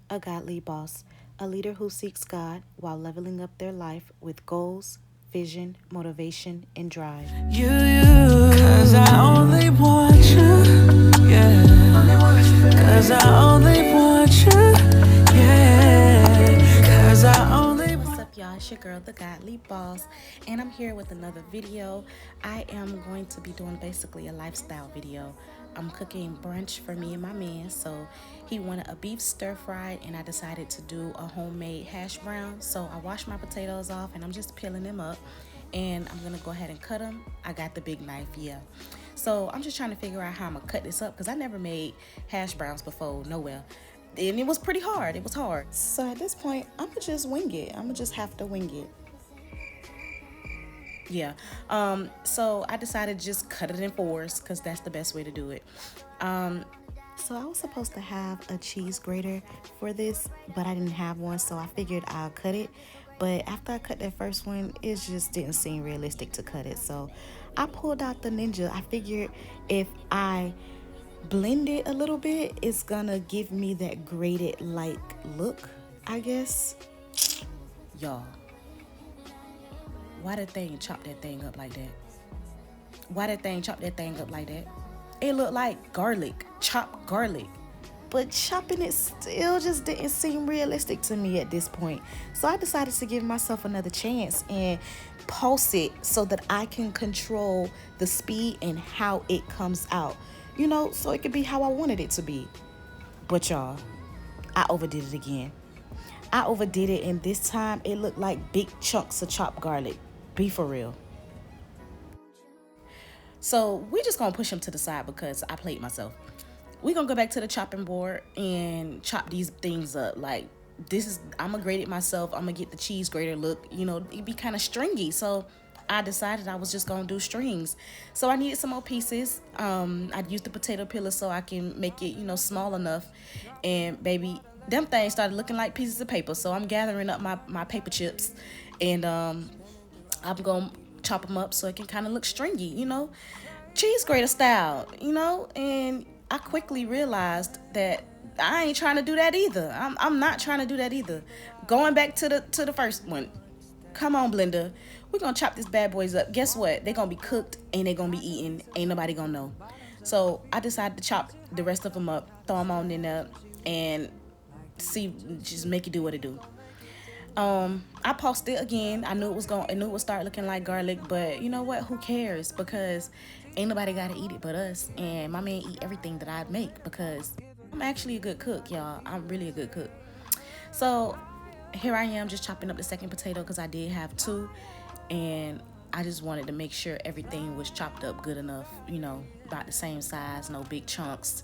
A godly boss, a leader who seeks God while leveling up their life with goals, vision, motivation, and drive. Cause I only want you, yeah. Cause I only want you, yeah. Cause I only What's want. up, y'all? It's your girl, the Godly Boss, and I'm here with another video. I am going to be doing basically a lifestyle video. I'm cooking brunch for me and my man, so he wanted a beef stir fry, and I decided to do a homemade hash brown. So I washed my potatoes off, and I'm just peeling them up, and I'm gonna go ahead and cut them. I got the big knife, yeah. So I'm just trying to figure out how I'm gonna cut this up because I never made hash browns before, nowhere, and it was pretty hard. It was hard. So at this point, I'm gonna just wing it. I'm gonna just have to wing it. Yeah. So I decided to just cut it in fours because that's the best way to do it. So I was supposed to have a cheese grater for this, but I didn't have one, so I figured I'll cut it. But after I cut that first one, it just didn't seem realistic to cut it. So I pulled out the Ninja. I figured if I blend it a little bit, it's gonna give me that grated like look, I guess. Y'all, why that thing chop that thing up like that? Why that thing chop that thing up like that? It looked like garlic, chopped garlic. But chopping it still just didn't seem realistic to me at this point. So I decided to give myself another chance and pulse it so that I can control the speed and how it comes out. You know, so it could be how I wanted it to be. But y'all, I overdid it again. I overdid it, and this time it looked like big chunks of chopped garlic. Be for real. So we just gonna push them to the side because I played myself. We gonna go back to the chopping board and chop these things up. Like this is, I'm gonna grate it myself. I'm gonna get the cheese grater look. You know, it'd be kind of stringy. So I decided I was just gonna do strings. So I needed some more pieces. I'd use the potato peeler so I can make it, small enough. And baby, them things started looking like pieces of paper. So I'm gathering up my paper chips, and I'm gonna chop them up so it can kind of look stringy, cheese grater style, And I quickly realized that I ain't trying to do that either. I'm not trying to do that either. Going back to the first one. Come on, blender. We're gonna chop this bad boys up. Guess what? They're gonna be cooked and they're gonna be eaten. Ain't nobody gonna know. So I decided to chop the rest of them up, throw them on in there, and see, just make it do what it do. I paused it again. I knew it would start looking like garlic, but you know what? Who cares? Because ain't nobody gotta eat it but us. And my man eat everything that I make because I'm actually a good cook, y'all. I'm really a good cook. So here I am just chopping up the second potato because I did have two, and I just wanted to make sure everything was chopped up good enough, about the same size, no big chunks.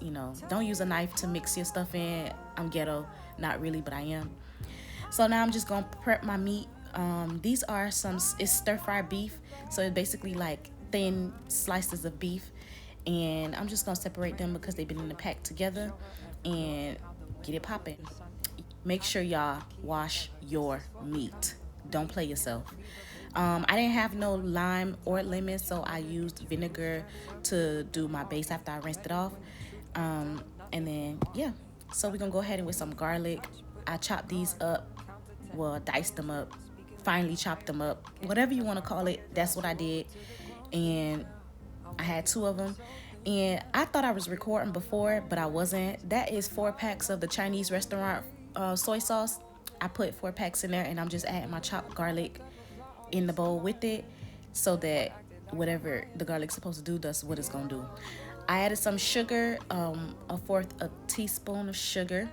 Don't use a knife to mix your stuff in. I'm ghetto, not really, but I am. So now I'm just gonna prep my meat. These are it's stir fry beef, so it's basically like thin slices of beef, and I'm just gonna separate them because they've been in the pack together, and get it popping. Make sure y'all wash your meat. Don't play yourself. I didn't have no lime or lemon, so I used vinegar to do my base after I rinsed it off. And then, yeah. So we're going to go ahead and with some garlic. I chopped these up, well, diced them up, finely chopped them up, whatever you want to call it. That's what I did. And I had two of them. And I thought I was recording before, but I wasn't. That is 4 packs of the Chinese restaurant soy sauce. I put 4 packs in there, and I'm just adding my chopped garlic in the bowl with it so that whatever the garlic's supposed to do, that's what it's gonna do. I added some sugar, a teaspoon of sugar,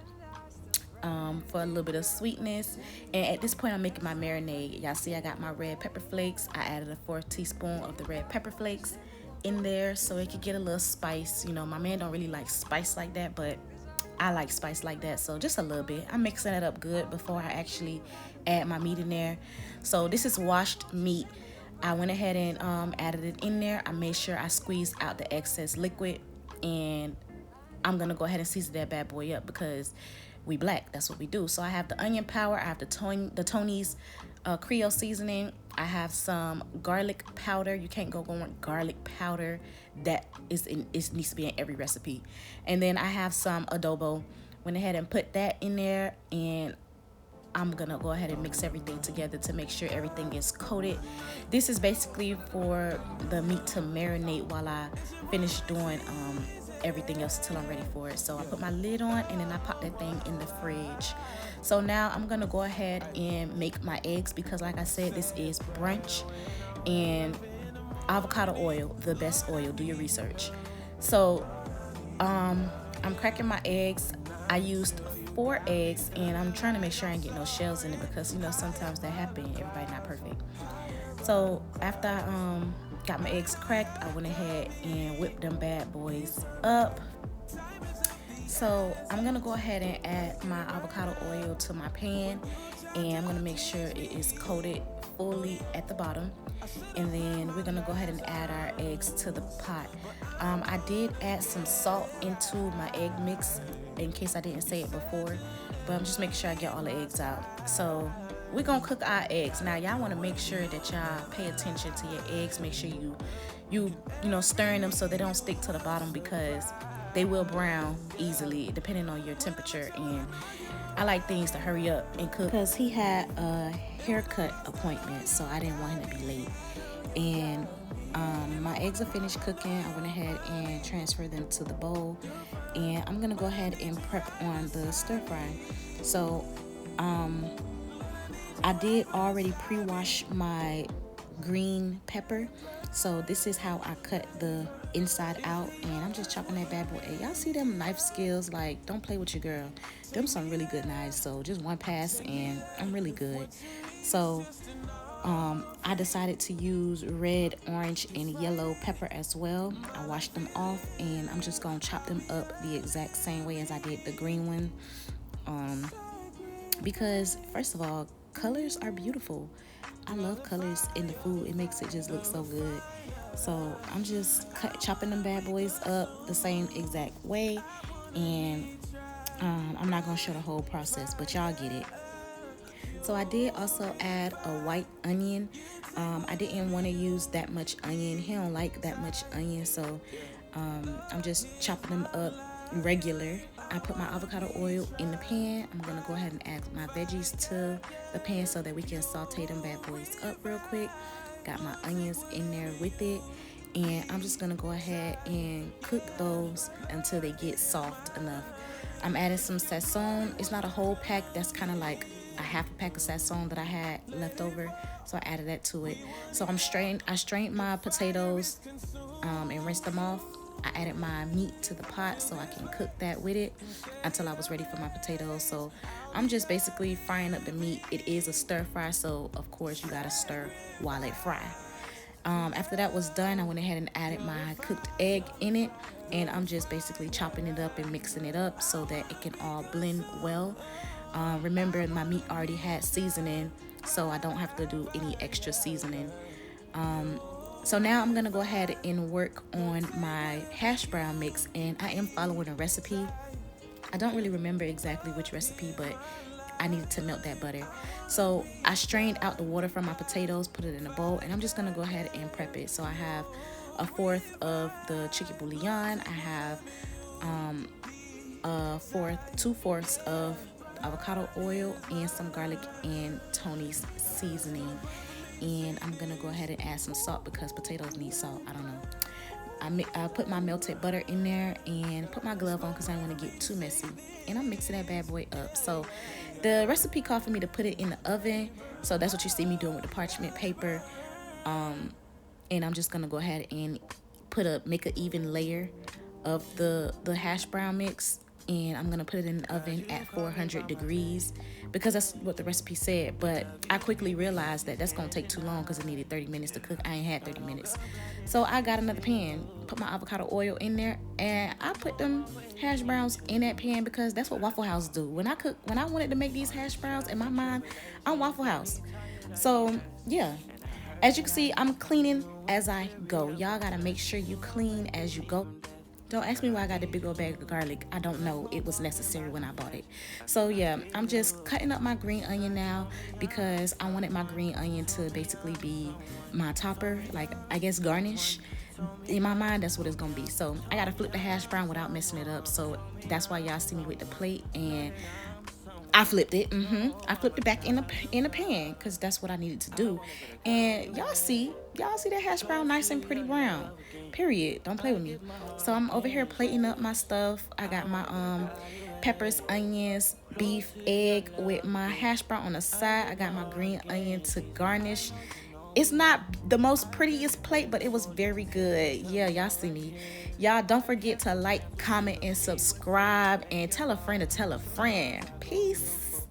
for a little bit of sweetness. And at this point, I'm making my marinade. Y'all see I got my red pepper flakes. I added a 4th teaspoon of the red pepper flakes in there so it could get a little spice. My man don't really like spice like that, but I like spice like that, so just a little bit. I'm mixing it up good before I actually add my meat in there. So this is washed meat. I went ahead and added it in there. I made sure I squeezed out the excess liquid, and I'm gonna go ahead and season that bad boy up because we black. That's what we do. So I have the onion powder. I have the Tony's Creole seasoning. I have some garlic powder. You can't go wrong with garlic powder. It needs to be in every recipe. And then I have some adobo, Went ahead and put that in there, and I'm gonna go ahead and mix everything together to make sure everything is coated. This is basically for the meat to marinate while I finish doing everything else until I'm ready for it. So I put my lid on, and then I pop that thing in the fridge. So now I'm gonna go ahead and make my eggs, because like I said, this is brunch. And avocado oil, the best oil, do your research. So I'm cracking my eggs. I used 4 eggs, and I'm trying to make sure I ain't get no shells in it, because you know sometimes that happen. Everybody not perfect. So after I got my eggs cracked, I went ahead and whipped them bad boys up. So I'm gonna go ahead and add my avocado oil to my pan, and I'm gonna make sure it is coated fully at the bottom. And then we're gonna go ahead and add our eggs to the pot. I did add some salt into my egg mix in case I didn't say it before, but I'm just making sure I get all the eggs out. So we're gonna cook our eggs. Now y'all wanna make sure that y'all pay attention to your eggs. Make sure you know, stirring them so they don't stick to the bottom, because they will brown easily depending on your temperature. And I like things to hurry up and cook, because he had a haircut appointment, so I didn't want him to be late. And my eggs are finished cooking. I went ahead and transferred them to the bowl, and I'm gonna go ahead and prep on the stir fry. So I did already pre-wash my green pepper, so this is how I cut the inside out, and I'm just chopping that bad boy. Hey, y'all see them knife skills? Like, don't play with your girl. Them some really good knives. So just one pass and I'm really good. So I decided to use red, orange, and yellow pepper as well. I washed them off, and I'm just gonna chop them up the exact same way as I did the green one, because first of all, colors are beautiful. I love colors in the food. It makes it just look so good. So I'm just chopping them bad boys up the same exact way, and I'm not gonna show the whole process, but y'all get it. So I did also add a white onion. I didn't want to use that much onion. He don't like that much onion, so I'm just chopping them up regular. I put my avocado oil in the pan. I'm gonna go ahead and add my veggies to the pan so that we can saute them bad boys up real quick. Got my onions in there with it, and I'm just gonna go ahead and cook those until they get soft enough. I'm adding some sazon. It's not a whole pack. That's kind of like a half a pack of sazon that I had left over, so I added that to it. So I strained my potatoes and rinsed them off. I added my meat to the pot so I can cook that with it until I was ready for my potatoes. So I'm just basically frying up the meat. It is a stir fry, so of course you gotta stir while it fry. After that was done, I went ahead and added my cooked egg in it, and I'm just basically chopping it up and mixing it up so that it can all blend well. Remember, my meat already had seasoning, so I don't have to do any extra seasoning. So now I'm gonna go ahead and work on my hash brown mix, and I am following a recipe. I don't really remember exactly which recipe, but I needed to melt that butter. So I strained out the water from my potatoes, put it in a bowl, and I'm just gonna go ahead and prep it. So I have 1/4 of the chicken bouillon. I have 2/4 of avocado oil and some garlic and Tony's seasoning. And I'm gonna go ahead and add some salt because potatoes need salt. I don't know. I put my melted butter in there and put my glove on because I don't want to get too messy. And I'm mixing that bad boy up. So the recipe called for me to put it in the oven. So that's what you see me doing with the parchment paper. And I'm just gonna go ahead and make an even layer of the hash brown mix. And I'm gonna put it in the oven at 400 degrees because that's what the recipe said. But I quickly realized that that's gonna take too long because it needed 30 minutes to cook. I ain't had 30 minutes. So I got another pan, put my avocado oil in there, and I put them hash browns in that pan because that's what Waffle House do. When I wanted to make these hash browns, in my mind, I'm Waffle House. So yeah, as you can see, I'm cleaning as I go. Y'all gotta make sure you clean as you go. Don't ask me why I got a big old bag of garlic. I don't know. It was necessary when I bought it. So yeah, I'm just cutting up my green onion now because I wanted my green onion to basically be my topper, like I guess garnish. in my mind, that's what it's gonna be. So I gotta flip the hash brown without messing it up. So that's why y'all see me with the plate, and I flipped it. I flipped it back in the pan because that's what I needed to do. And y'all see that hash brown nice and pretty brown. Period. Don't play with me. So I'm over here plating up my stuff. I got my peppers, onions, beef, egg with my hash brown on the side. I got my green onion to garnish. It's not the most prettiest plate, but it was very good. Yeah, y'all see me. Y'all don't forget to like, comment, and subscribe, and tell a friend to tell a friend. Peace.